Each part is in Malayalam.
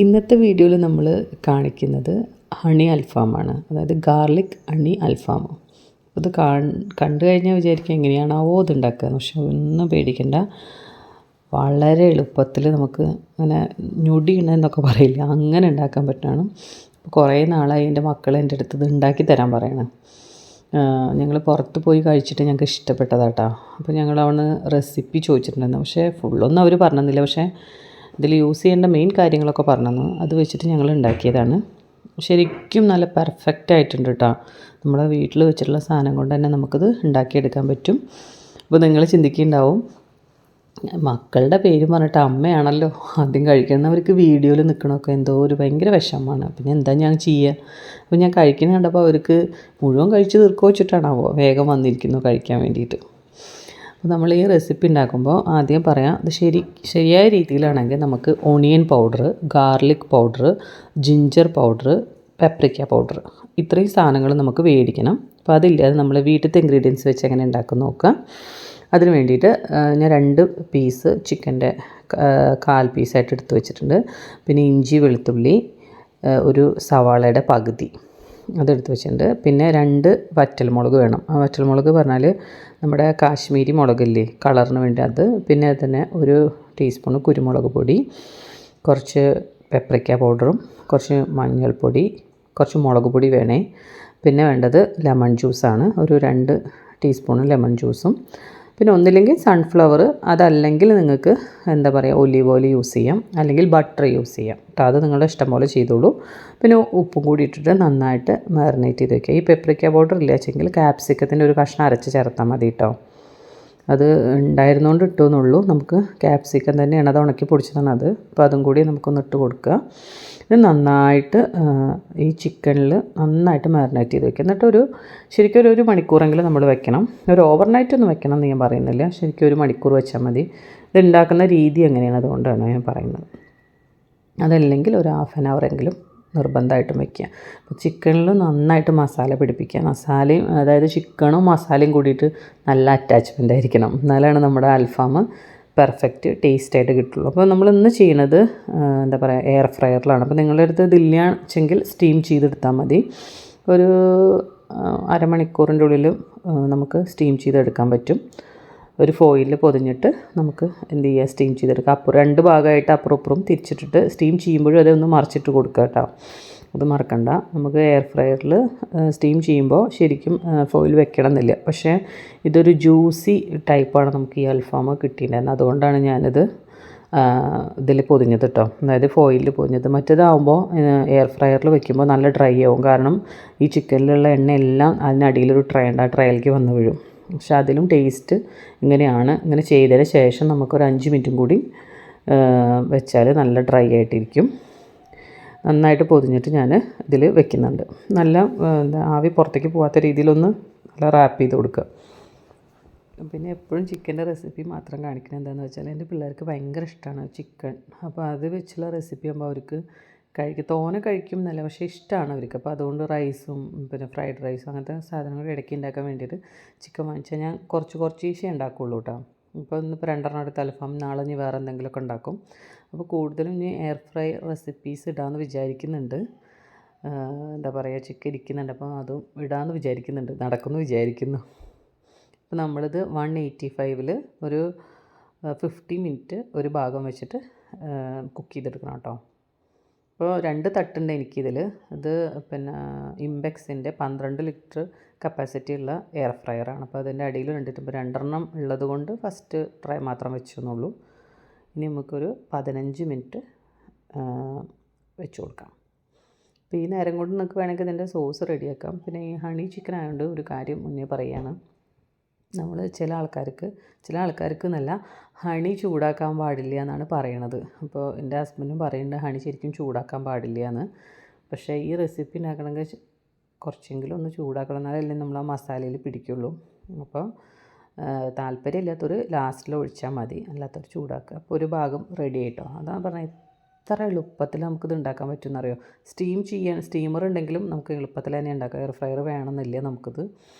ഇന്നത്തെ വീഡിയോയിൽ നമ്മൾ കാണിക്കുന്നത് ഹണി അൽഫാമാണ്, അതായത് ഗാർലിക് ഹണി അൽഫാം. ഇത് കണ്ടു കഴിഞ്ഞാൽ വിചാരിക്കും എങ്ങനെയാണാവോ ഇത് ഉണ്ടാക്കുക. പക്ഷെ ഒന്നും പേടിക്കണ്ട, വളരെ എളുപ്പത്തിൽ നമുക്ക് അങ്ങനെ ഞൊടിയുണ്ടെന്നൊക്കെ പറയില്ല, അങ്ങനെ ഉണ്ടാക്കാൻ പറ്റുന്നതാണ്. കുറേ നാളായി എൻ്റെ മക്കൾ എൻ്റെ അടുത്ത് ഇത് ഉണ്ടാക്കി തരാൻ പറയണം. ഞങ്ങൾ പുറത്ത് പോയി കഴിച്ചിട്ട് ഞങ്ങൾക്ക് ഇഷ്ടപ്പെട്ടതാട്ടോ. അപ്പോൾ ഞങ്ങൾ അവിടെ റെസിപ്പി ചോദിച്ചിട്ടുണ്ടായിരുന്നു, പക്ഷേ ഫുള്ളൊന്നും അവർ പറഞ്ഞില്ല. പക്ഷേ ഇതിൽ യൂസ് ചെയ്യേണ്ട മെയിൻ കാര്യങ്ങളൊക്കെ പറഞ്ഞു, അത് വെച്ചിട്ട് ഞങ്ങൾ ഉണ്ടാക്കിയതാണ്. ശരിക്കും നല്ല പെർഫെക്റ്റ് ആയിട്ടുണ്ട് കേട്ടോ. നമ്മളെ വീട്ടിൽ വെച്ചിട്ടുള്ള സാധനം കൊണ്ട് തന്നെ നമുക്കിത് ഉണ്ടാക്കിയെടുക്കാൻ പറ്റും. അപ്പോൾ നിങ്ങൾ ചിന്തിക്കുന്നുണ്ടാവും, മക്കളുടെ പേര് പറഞ്ഞിട്ട് അമ്മയാണല്ലോ ആദ്യം കഴിക്കുന്നവർക്ക് വീഡിയോയിൽ നിൽക്കണമൊക്കെ എന്തോ ഒരു ഭയങ്കര വിഷമമാണ്. പിന്നെ എന്താ ഞാൻ ചെയ്യുക? അപ്പോൾ ഞാൻ കഴിക്കുന്ന കണ്ടപ്പോൾ അവർക്ക് മുഴുവൻ കഴിച്ച് തീർക്കോ വെച്ചിട്ടാണാവോ വേഗം വന്നിരിക്കുന്നു കഴിക്കാൻ വേണ്ടിയിട്ട്. അപ്പോൾ നമ്മൾ ഈ റെസിപ്പി ഉണ്ടാക്കുമ്പോൾ ആദ്യം പറയാം, അത് ശരിയായ രീതിയിലാണെങ്കിൽ നമുക്ക് onion powder, garlic powder, ginger powder, paprika powder, ഇത്രയും സാധനങ്ങൾ നമുക്ക് മേടിക്കണം. അപ്പോൾ അതില്ലാതെ നമ്മൾ വീട്ടിലത്തെ ഇൻഗ്രീഡിയൻസ് വെച്ച് എങ്ങനെ ഉണ്ടാക്കും നോക്കാം. അതിന് വേണ്ടിയിട്ട് ഞാൻ 2 പീസ് ചിക്കൻ്റെ 1/4 പീസായിട്ട് എടുത്ത് വെച്ചിട്ടുണ്ട്. പിന്നെ ഇഞ്ചി വെളുത്തുള്ളി ഒരു സവാളയുടെ പകുതി അതെടുത്ത് വെച്ചിട്ടുണ്ട്. പിന്നെ 2 വറ്റൽമുളക് വേണം. ആ വറ്റൽമുളക് പറഞ്ഞാൽ നമ്മുടെ കാശ്മീരി മുളകില്ലേ കളറിന് വേണ്ടി അത്. പിന്നെ തന്നെ 1 ടീസ്പൂൺ കുരുമുളക് പൊടി, കുറച്ച് പെപ്രിക്ക പൗഡറും, കുറച്ച് മഞ്ഞൾപ്പൊടി, കുറച്ച് മുളക് പൊടി വേണേ. പിന്നെ വേണ്ടത് ലെമൺ ജ്യൂസാണ്, ഒരു 2 ടീസ്പൂൺ ലെമൺ ജ്യൂസും. പിന്നെ ഒന്നില്ലെങ്കിൽ സൺഫ്ലവർ, അതല്ലെങ്കിൽ നിങ്ങൾക്ക് എന്താ പറയുക ഒലീവ് ഓയിൽ യൂസ് ചെയ്യാം, അല്ലെങ്കിൽ ബട്ടർ യൂസ് ചെയ്യാം കേട്ടോ. അത് നിങ്ങളുടെ ഇഷ്ടം പോലെ ചെയ്തോളൂ. പിന്നെ ഉപ്പും കൂടി ഇട്ടിട്ട് നന്നായിട്ട് മാറിനേറ്റ് ചെയ്ത് വയ്ക്കുക. ഈ പെപ്രിക്ക പൗഡർ ഇല്ല വെച്ചെങ്കിൽ ക്യാപ്സിക്കത്തിൻ്റെ ഒരു കഷ്ണം അരച്ച് ചേർത്താൽ മതി കേട്ടോ. അത് ഉണ്ടായിരുന്നുകൊണ്ട് ഇട്ടുമെന്നുള്ളൂ. നമുക്ക് ക്യാപ്സിക്കം തന്നെയാണ്, അത് ഉണക്കി പൊടിച്ചതാണ് അത്. അപ്പോൾ അതും കൂടി നമുക്കൊന്ന് ഇട്ട് കൊടുക്കുക. ഇത് നന്നായിട്ട് ഈ ചിക്കനിൽ നന്നായിട്ട് മാരിനേറ്റ് ചെയ്ത് വെക്കുക. എന്നിട്ട് ശരിക്കും ഒരു മണിക്കൂറെങ്കിലും നമ്മൾ വെക്കണം. ഒരു ഓവർനൈറ്റ് ഒന്നും വെക്കണം എന്ന് ഞാൻ പറയുന്നില്ല, ശരിക്കും 1 മണിക്കൂർ വെച്ചാൽ മതി. ഇത് ഉണ്ടാക്കുന്ന രീതി എങ്ങനെയാണ്, അതുകൊണ്ടാണ് ഞാൻ പറയുന്നത്. അതല്ലെങ്കിൽ ഒരു ഹാഫ് ആൻ അവറെങ്കിലും നിർബന്ധമായിട്ടും വയ്ക്കുക. അപ്പോൾ ചിക്കനിൽ നന്നായിട്ട് മസാല പിടിപ്പിക്കുക. മസാലയും അതായത് ചിക്കനും മസാലയും കൂടിയിട്ട് നല്ല അറ്റാച്ച്മെൻ്റ് ആയിരിക്കണം, എന്നാലാണ് നമ്മുടെ അൽഫാം പെർഫെക്റ്റ് ടേസ്റ്റായിട്ട് കിട്ടുള്ളൂ. അപ്പോൾ നമ്മൾ ഇന്ന് ചെയ്യണത് എന്താ പറയുക എയർ ഫ്രയറിലാണ്. അപ്പോൾ നിങ്ങളുടെ അടുത്ത് ഇതില്ല വെച്ചെങ്കിൽ സ്റ്റീം ചെയ്തെടുത്താൽ മതി. ഒരു അരമണിക്കൂറിൻ്റെ ഉള്ളിൽ നമുക്ക് സ്റ്റീം ചെയ്തെടുക്കാൻ പറ്റും. ഒരു ഫോയിലിൽ പൊതിഞ്ഞിട്ട് നമുക്ക് എന്ത് ചെയ്യുക, സ്റ്റീം ചെയ്തെടുക്കുക. 2 ഭാഗമായിട്ട് അപ്പുറം ഇപ്പുറം തിരിച്ചിട്ടിട്ട് സ്റ്റീം ചെയ്യുമ്പോഴും അതൊന്ന് മറിച്ചിട്ട് കൊടുക്കുക കേട്ടോ. അത് മറക്കണ്ട. നമുക്ക് എയർ ഫ്രയറിൽ സ്റ്റീം ചെയ്യുമ്പോൾ ശരിക്കും ഫോയിൽ വെക്കണം എന്നില്ല. പക്ഷേ ഇതൊരു ജ്യൂസി ടൈപ്പാണ് നമുക്ക് ഈ അൽഫാം കിട്ടിയിട്ടുണ്ടായിരുന്നത്, അതുകൊണ്ടാണ് ഞാനിത് ഇതിൽ പൊതിഞ്ഞത് കേട്ടോ, അതായത് ഫോയിലിൽ പൊതിഞ്ഞത്. മറ്റേതാകുമ്പോൾ എയർ ഫ്രയറിൽ വെക്കുമ്പോൾ നല്ല ഡ്രൈ ആവും, കാരണം ഈ ചിക്കനിലുള്ള എണ്ണയെല്ലാം അതിനടിയിലൊരു ട്രേ ഉണ്ട്, ആ ട്രേയിലേക്ക് വന്ന് വീഴും. പക്ഷെ അതിലും ടേസ്റ്റ് ഇങ്ങനെയാണ്. ഇങ്ങനെ ചെയ്തതിന് ശേഷം നമുക്കൊരു 5 മിനിറ്റും കൂടി വെച്ചാൽ നല്ല ഡ്രൈ ആയിട്ടിരിക്കും. നന്നായിട്ട് പൊതിഞ്ഞിട്ട് ഞാൻ ഇതിൽ വെക്കുന്നുണ്ട്. നല്ല ആവി പുറത്തേക്ക് പോകാത്ത രീതിയിലൊന്ന് നല്ല റാപ്പ് ചെയ്ത് കൊടുക്കുക. പിന്നെ എപ്പോഴും ചിക്കൻ്റെ റെസിപ്പി മാത്രം കാണിക്കുന്നത് എന്താണെന്ന് വെച്ചാൽ എൻ്റെ പിള്ളേർക്ക് ഭയങ്കര ഇഷ്ടമാണ് ചിക്കൻ. അപ്പോൾ അത് വെച്ചുള്ള റെസിപ്പി ആകുമ്പോൾ അവർക്ക് തോനെ കഴിക്കും എന്നല്ല, പക്ഷേ ഇഷ്ടമാണ് അവർക്ക്. അപ്പോൾ അതുകൊണ്ട് റൈസും പിന്നെ ഫ്രൈഡ് റൈസും അങ്ങനത്തെ സാധനങ്ങൾ ഇടയ്ക്ക് ഉണ്ടാക്കാൻ വേണ്ടിയിട്ട് ചിക്കൻ വാങ്ങിച്ചാൽ ഞാൻ കുറച്ച് ഉണ്ടാക്കുകയുള്ളൂ കേട്ടോ. ഇപ്പോൾ ഇന്നിപ്പോൾ 2 എടുത്ത് അൽഫാം, നാളെ ഇനി വേറെ എന്തെങ്കിലുമൊക്കെ ഉണ്ടാക്കും. അപ്പോൾ കൂടുതലും ഇനി എയർ ഫ്രൈ റെസിപ്പീസ് ഇടാമെന്ന് വിചാരിക്കുന്നുണ്ട്. എന്താ പറയുക ചിക്കൻ ഇരിക്കുന്നുണ്ട്, അപ്പോൾ അതും ഇടാമെന്ന് വിചാരിക്കുന്നുണ്ട്, നടക്കുമെന്ന് വിചാരിക്കുന്നു. അപ്പോൾ നമ്മളിത് 185-ൽ ഒരു 50 മിനിറ്റ് ഒരു ഭാഗം വെച്ചിട്ട് കുക്ക് ചെയ്തെടുക്കണം കേട്ടോ. അപ്പോൾ 2 തട്ടുണ്ട് എനിക്കിതിൽ. ഇത് പിന്നെ ഇംബെക്സിൻ്റെ 12 ലിറ്റർ കപ്പാസിറ്റി ഉള്ള എയർ ഫ്രയറാണ്. അപ്പോൾ അതിൻ്റെ അടിയിൽ 2 ഉള്ളത് കൊണ്ട് ഫസ്റ്റ് ട്രൈ മാത്രം വെച്ചെന്നുള്ളൂ. ഇനി നമുക്കൊരു 15 മിനിറ്റ് വെച്ച് കൊടുക്കാം. അപ്പോൾ ഈ നേരം കൊണ്ട് നിങ്ങൾക്ക് വേണമെങ്കിൽ ഇതിൻ്റെ സോസ് റെഡിയാക്കാം. പിന്നെ ഈ ഹണി ചിക്കൻ ആയതുകൊണ്ട് ഒരു കാര്യം മുന്നേ പറയുകയാണ്, നമ്മൾ ചില ആൾക്കാർക്ക് എന്നല്ല, ഹണി ചൂടാക്കാൻ പാടില്ല എന്നാണ് പറയണത്. അപ്പോൾ എൻ്റെ ഹസ്ബൻഡും പറയുന്നുണ്ട് ഹണി ശരിക്കും ചൂടാക്കാൻ പാടില്ല എന്ന്. പക്ഷേ ഈ റെസിപ്പി ഉണ്ടാക്കണമെങ്കിൽ കുറച്ചെങ്കിലും ഒന്ന് ചൂടാക്കണം, എന്നാലല്ലേ നമ്മൾ ആ മസാലയിൽ പിടിക്കുള്ളൂ. അപ്പോൾ താല്പര്യമില്ലാത്തൊരു ലാസ്റ്റിൽ ഒഴിച്ചാൽ മതി, അല്ലാത്തൊരു ചൂടാക്കുക. അപ്പോൾ ഒരു ഭാഗം റെഡി ആയിട്ടോ. അതാണ് പറഞ്ഞത്, എത്ര എളുപ്പത്തിൽ നമുക്കിത് ഉണ്ടാക്കാൻ പറ്റുമെന്നറിയോ. സ്റ്റീമർ ഉണ്ടെങ്കിലും നമുക്ക് എളുപ്പത്തിൽ തന്നെ ഉണ്ടാക്കാം. എയർ ഫ്രയർ വേണമെന്നില്ല നമുക്കിത്.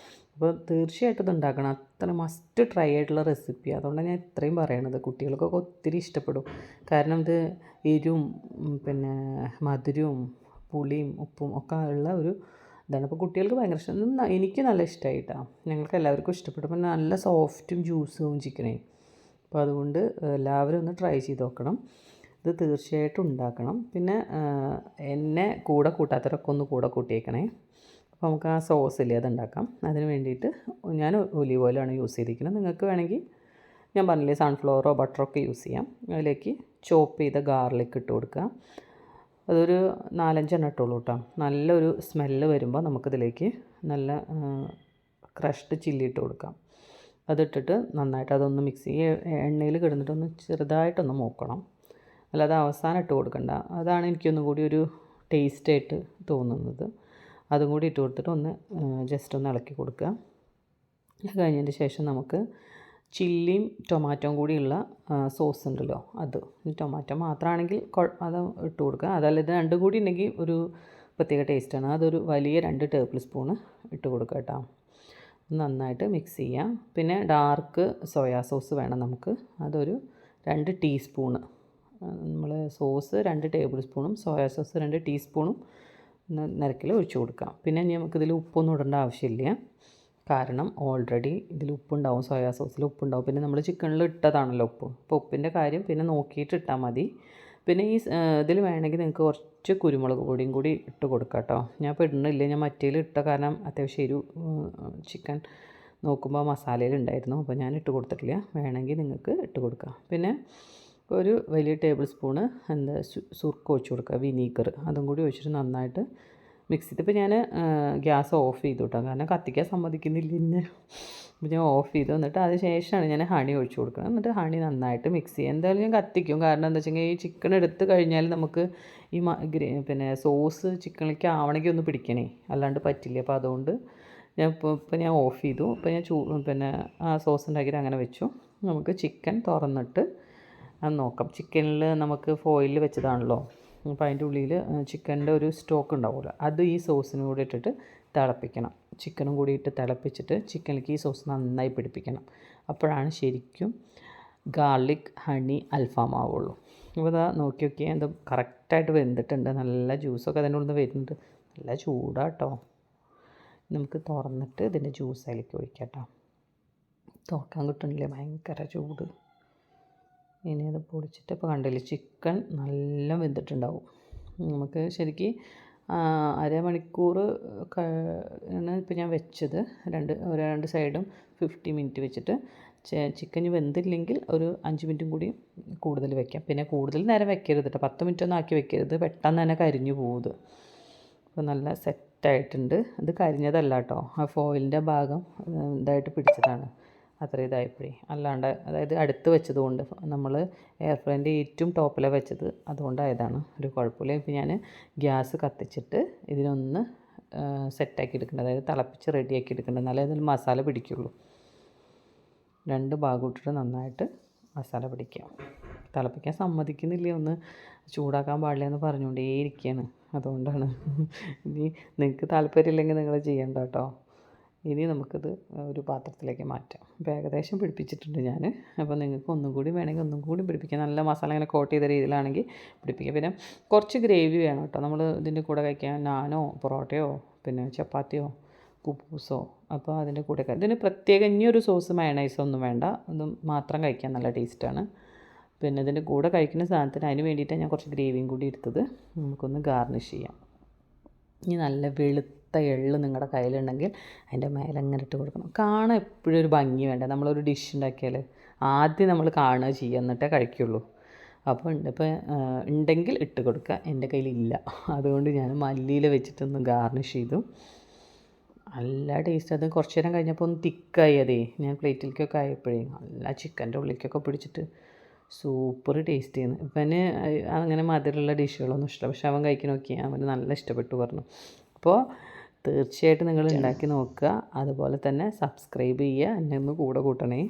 അപ്പോൾ തീർച്ചയായിട്ടും ഇത് ഉണ്ടാക്കണം. അത്ര മസ്റ്റ് ട്രൈ ആയിട്ടുള്ള റെസിപ്പി. അതുകൊണ്ടാണ് ഞാൻ ഇത്രയും പറയണത്. കുട്ടികൾക്കൊക്കെ ഒത്തിരി ഇഷ്ടപ്പെടും. കാരണം ഇത് എരിവും പിന്നെ മധുരവും പുളിയും ഉപ്പും ഒക്കെ ഉള്ള ഒരു ഇതാണ്. അപ്പോൾ കുട്ടികൾക്ക് ഭയങ്കര ഇഷ്ടം. എനിക്ക് നല്ല ഇഷ്ടമായിട്ടാണ്. ഞങ്ങൾക്ക് എല്ലാവർക്കും ഇഷ്ടപ്പെട്ടു. അപ്പോൾ നല്ല സോഫ്റ്റും ജ്യൂസും ചിക്കനേ. അപ്പോൾ അതുകൊണ്ട് എല്ലാവരും ഒന്ന് ട്രൈ ചെയ്ത് നോക്കണം. ഇത് തീർച്ചയായിട്ടും ഉണ്ടാക്കണം. പിന്നെ എന്നെ കൂടെ കൂട്ടാത്തവരൊക്കെ ഒന്ന് കൂടെ കൂട്ടിയേക്കണേ. അപ്പോൾ നമുക്ക് ആ സോസില്ലേ അതുണ്ടാക്കാം. അതിന് വേണ്ടിയിട്ട് ഞാൻ ഒലീവ് ഓയിലാണ് യൂസ് ചെയ്തിരിക്കുന്നത്. നിങ്ങൾക്ക് വേണമെങ്കിൽ ഞാൻ പറഞ്ഞില്ലേ സൺഫ്ലവറോ ബട്ടറൊക്കെ യൂസ് ചെയ്യാം. അതിലേക്ക് ചോപ്പ് ചെയ്ത ഗാർലിക് ഇട്ട് കൊടുക്കുക. അതൊരു 4-5 എണ്ണം ഇട്ടുള്ളൂ കേട്ടോ. നല്ലൊരു സ്മെല്ല് വരുമ്പോൾ നമുക്കിതിലേക്ക് നല്ല ക്രഷ്ഡ് ചില്ലി ഇട്ട് കൊടുക്കാം. അതിട്ടിട്ട് നന്നായിട്ട് അതൊന്ന് മിക്സ് ചെയ്യുക. എണ്ണയിൽ കിടന്നിട്ടൊന്ന് ചെറുതായിട്ടൊന്ന് മൂക്കണം. അല്ലാതെ അവസാനം ഇട്ട് കൊടുക്കണ്ട. അതാണ് എനിക്കൊന്നും കൂടി ഒരു ടേസ്റ്റായിട്ട് തോന്നുന്നത്. അതും കൂടി ഇട്ട് കൊടുത്തിട്ട് ഒന്ന് ജസ്റ്റ് ഒന്ന് ഇളക്കി കൊടുക്കുക. അത് കഴിഞ്ഞതിന് ശേഷം നമുക്ക് ചില്ലിയും ടൊമാറ്റോയും കൂടിയുള്ള സോസ് ഉണ്ടല്ലോ അത്. ടൊമാറ്റോ മാത്രമാണെങ്കിൽ അത് ഇട്ട് കൊടുക്കുക. അതല്ല ഇത് രണ്ടും കൂടി ഉണ്ടെങ്കിൽ ഒരു പ്രത്യേക ടേസ്റ്റാണ്. അതൊരു വലിയ 2 ടേബിൾ സ്പൂണ് ഇട്ട് കൊടുക്കുക കേട്ടോ. നന്നായിട്ട് മിക്സ് ചെയ്യാം. പിന്നെ ഡാർക്ക് സോയാ സോസ് വേണം നമുക്ക്. അതൊരു 2 ടീസ്പൂണ്. നമ്മൾ സോസ് 2 ടേബിൾ സ്പൂണും സോയാ സോസ് 2 ടീസ്പൂണും നിരക്കിൽ ഒഴിച്ച് കൊടുക്കാം. പിന്നെ നമുക്കിതിൽ ഉപ്പൊന്നും ഇടേണ്ട ആവശ്യമില്ല. കാരണം ഓൾറെഡി ഇതിൽ ഉപ്പുണ്ടാവും, സോയാ സോസിൽ ഉപ്പുണ്ടാവും. പിന്നെ നമ്മൾ ചിക്കനിൽ ഇട്ടതാണല്ലോ ഉപ്പ്. അപ്പോൾ ഉപ്പിൻ്റെ കാര്യം പിന്നെ നോക്കിയിട്ട് ഇട്ടാൽ മതി. പിന്നെ ഈ ഇതിൽ വേണമെങ്കിൽ നിങ്ങൾക്ക് കുറച്ച് കുരുമുളക് പൊടിയും കൂടി ഇട്ട് കൊടുക്കാം കേട്ടോ. ഞാൻ ഇപ്പോൾ ഇടുന്നില്ല, ഞാൻ മറ്റേതിൽ ഇട്ട കാരണം അത്യാവശ്യം എരിവ് ചിക്കൻ നോക്കുമ്പോൾ മസാലയിൽ ഉണ്ടായിരുന്നു. അപ്പോൾ ഞാൻ ഇട്ട് കൊടുത്തിട്ടില്ല. വേണമെങ്കിൽ നിങ്ങൾക്ക് ഇട്ട് കൊടുക്കാം. പിന്നെ ഒരു വലിയ ടേബിൾ സ്പൂണ് സുർക്ക ഒഴിച്ച് കൊടുക്കുക, വിനീഗർ. അതും കൂടി ഒഴിച്ചിട്ട് നന്നായിട്ട് മിക്സ് ചെയ്ത്. ഇപ്പോൾ ഞാൻ ഗ്യാസ് ഓഫ് ചെയ്തു കേട്ടോ, കാരണം കത്തിക്കാൻ സമ്മതിക്കുന്നില്ല ഇന്നെ. അപ്പോൾ ഞാൻ ഓഫ് ചെയ്തു. എന്നിട്ട് അതിന് ശേഷമാണ് ഞാൻ ഹണി ഒഴിച്ച് കൊടുക്കുന്നത്. എന്നിട്ട് ഹണി നന്നായിട്ട് മിക്സ് ചെയ്യുക. എന്തായാലും ഞാൻ കത്തിക്കും. കാരണം എന്താ വെച്ചെങ്കിൽ ഈ ചിക്കൻ എടുത്ത് കഴിഞ്ഞാൽ നമുക്ക് ഈ പിന്നെ സോസ് ചിക്കനിലേക്ക് ആവണമെങ്കിൽ ഒന്ന് പിടിക്കണേ, അല്ലാണ്ട് പറ്റില്ല. അപ്പോൾ അതുകൊണ്ട് ഞാൻ ഓഫ് ചെയ്തു. ഇപ്പോൾ ഞാൻ പിന്നെ ആ സോസ് ഉണ്ടാക്കിയിട്ട് അങ്ങനെ വെച്ചു. നമുക്ക് ചിക്കൻ തുറന്നിട്ട് അത് നോക്കാം. ചിക്കനിൽ നമുക്ക് ഫോയിലിൽ വെച്ചതാണല്ലോ, അപ്പോൾ അതിൻ്റെ ഉള്ളിൽ ചിക്കൻ്റെ ഒരു സ്റ്റോക്ക് ഉണ്ടാവുമല്ലോ, അത് ഈ സോസിനും കൂടി ഇട്ടിട്ട് തിളപ്പിക്കണം. ചിക്കനും കൂടി ഇട്ട് തിളപ്പിച്ചിട്ട് ചിക്കനിലേക്ക് ഈ സോസ് നന്നായി പിടിപ്പിക്കണം. അപ്പോഴാണ് ശരിക്കും ഗാർലിക് ഹണി അൽഫാം ആവുള്ളൂ. അപ്പോൾ ഇതാ നോക്കി നോക്കിയാൽ എന്താ കറക്റ്റായിട്ട് വെന്തിട്ടുണ്ട്. നല്ല ജ്യൂസൊക്കെ അതിൻ്റെ ഉള്ളിൽ നിന്ന് വരുന്നുണ്ട്. നല്ല ചൂടാട്ടോ. നമുക്ക് തുറന്നിട്ട് ഇതിൻ്റെ ജ്യൂസ് അതിലേക്ക് ഒഴിക്കാം കേട്ടോ. തുറക്കാൻ കിട്ടണില്ലേ, ഭയങ്കര ചൂട്. ഇനി അത് പൊടിച്ചിട്ട് ഇപ്പോൾ കണ്ടില്ലേ ചിക്കൻ നല്ല വെന്തിട്ടുണ്ടാവും. നമുക്ക് ശരിക്കും അരമണിക്കൂർ ഇപ്പോൾ ഞാൻ വെച്ചത്. രണ്ട് സൈഡും 50 മിനിറ്റ് വെച്ചിട്ട് ചിക്കൻ വെന്തില്ലെങ്കിൽ ഒരു 5 മിനിറ്റും കൂടി കൂടുതൽ വെക്കാം. പിന്നെ കൂടുതൽ നേരം വെക്കരുത് കേട്ടോ, 10 മിനിറ്റൊന്നും ആക്കി വെക്കരുത്, പെട്ടെന്ന് തന്നെ കരിഞ്ഞു പോകുന്നത്. അപ്പോൾ നല്ല സെറ്റായിട്ടുണ്ട്. ഇത് കരിഞ്ഞതല്ല കേട്ടോ, ആ ഫോയിലിൻ്റെ ഭാഗം ഇതായിട്ട് പിടിച്ചതാണ് അത്ര ഇതായപ്പോഴേ. അല്ലാണ്ട് അതായത് അടുത്ത് വെച്ചത് കൊണ്ട്, നമ്മൾ എയർ ഫ്രൈൻ്റെ ഏറ്റവും ടോപ്പിലാണ് വെച്ചത്, അതുകൊണ്ടായതാണ്. ഒരു കുഴപ്പമില്ല. ഇപ്പോൾ ഞാൻ ഗ്യാസ് കത്തിച്ചിട്ട് ഇതിനൊന്ന് സെറ്റാക്കി എടുക്കേണ്ടത്, അതായത് തിളപ്പിച്ച് റെഡിയാക്കി എടുക്കേണ്ടത്, എന്നാലേ അതിൽ മസാല പിടിക്കുള്ളൂ. 2 ഭാഗം ഇട്ടിട്ട് നന്നായിട്ട് മസാല പിടിക്കാം. തിളപ്പിക്കാൻ സമ്മതിക്കുന്നില്ല, ഒന്ന് ചൂടാക്കാൻ പാടില്ല എന്ന് പറഞ്ഞുകൊണ്ടേയിരിക്കുകയാണ്. അതുകൊണ്ടാണ്. ഇനി നിങ്ങൾക്ക് താല്പര്യമില്ലെങ്കിൽ നിങ്ങൾ ചെയ്യണ്ട കേട്ടോ. ഇനി നമുക്കിത് ഒരു പാത്രത്തിലേക്ക് മാറ്റാം. ഇപ്പോൾ ഏകദേശം പിടിപ്പിച്ചിട്ടുണ്ട് ഞാൻ. അപ്പോൾ നിങ്ങൾക്ക് ഒന്നും കൂടി വേണമെങ്കിൽ ഒന്നും കൂടി പിടിപ്പിക്കാം. നല്ല മസാല ഇങ്ങനെ കോട്ട് ചെയ്ത രീതിയിലാണെങ്കിൽ പിടിപ്പിക്കാം. പിന്നെ കുറച്ച് ഗ്രേവി വേണം കേട്ടോ. നമ്മൾ ഇതിൻ്റെ കൂടെ കഴിക്കാൻ നാനോ പൊറോട്ടയോ പിന്നെ ചപ്പാത്തിയോ കുബൂസോ, അപ്പോൾ അതിൻ്റെ കൂടെ ഇതിന് പ്രത്യേകം ഇനിയൊരു സോസ് മയണൈസോ ഒന്നും വേണ്ട. ഒന്നും മാത്രം കഴിക്കാൻ നല്ല ടേസ്റ്റാണ്. പിന്നെ ഇതിൻ്റെ കൂടെ കഴിക്കുന്ന സാധനത്തിന് അതിന് വേണ്ടിയിട്ടാണ് ഞാൻ കുറച്ച് ഗ്രേവിയും കൂടി എടുത്തത്. നമുക്കൊന്ന് ഗാർണിഷ് ചെയ്യാം. ഇനി നല്ല വെളുത്ത എള്ള് നിങ്ങളുടെ കയ്യിലുണ്ടെങ്കിൽ അതിൻ്റെ മേലെ അങ്ങനെ ഇട്ട് കൊടുക്കണം. കാണാൻ എപ്പോഴും ഒരു ഭംഗി വേണ്ട. നമ്മളൊരു ഡിഷ് ഉണ്ടാക്കിയാൽ ആദ്യം നമ്മൾ കാണുക ചെയ്യുക, എന്നിട്ടേ കഴിക്കുള്ളൂ. അപ്പോൾ ഉണ്ടെങ്കിൽ ഇട്ട് കൊടുക്കുക. എൻ്റെ കയ്യിലില്ല, അതുകൊണ്ട് ഞാൻ മല്ലിയിൽ വെച്ചിട്ടൊന്ന് ഗാർണിഷ് ചെയ്തു. നല്ല ടേസ്റ്റ്. അത് കുറച്ച് നേരം കഴിഞ്ഞപ്പോൾ ഒന്ന് തിക്കായി. അതേ ഞാൻ പ്ലേറ്റിലേക്കൊക്കെ ആയപ്പോഴേ നല്ല ചിക്കൻ്റെ ഉള്ളിലേക്കൊക്കെ പിടിച്ചിട്ട് സൂപ്പർ ടേസ്റ്റ് ചെയ്യുന്നു. ഇവന് അങ്ങനെ മധുരമുള്ള ഡിഷുകളൊന്നും ഇഷ്ടമല്ല, പക്ഷെ അവൻ കഴിക്കാൻ നോക്കിയാൽ അവന് നല്ല ഇഷ്ടപ്പെട്ടു പറഞ്ഞു. അപ്പോൾ തീർച്ചയായിട്ടും നിങ്ങൾ ഉണ്ടാക്കി നോക്കുക. അതുപോലെ തന്നെ സബ്സ്ക്രൈബ് ചെയ്യുക, എന്നെ ഒന്ന് കൂടെ കൂട്ടണേ.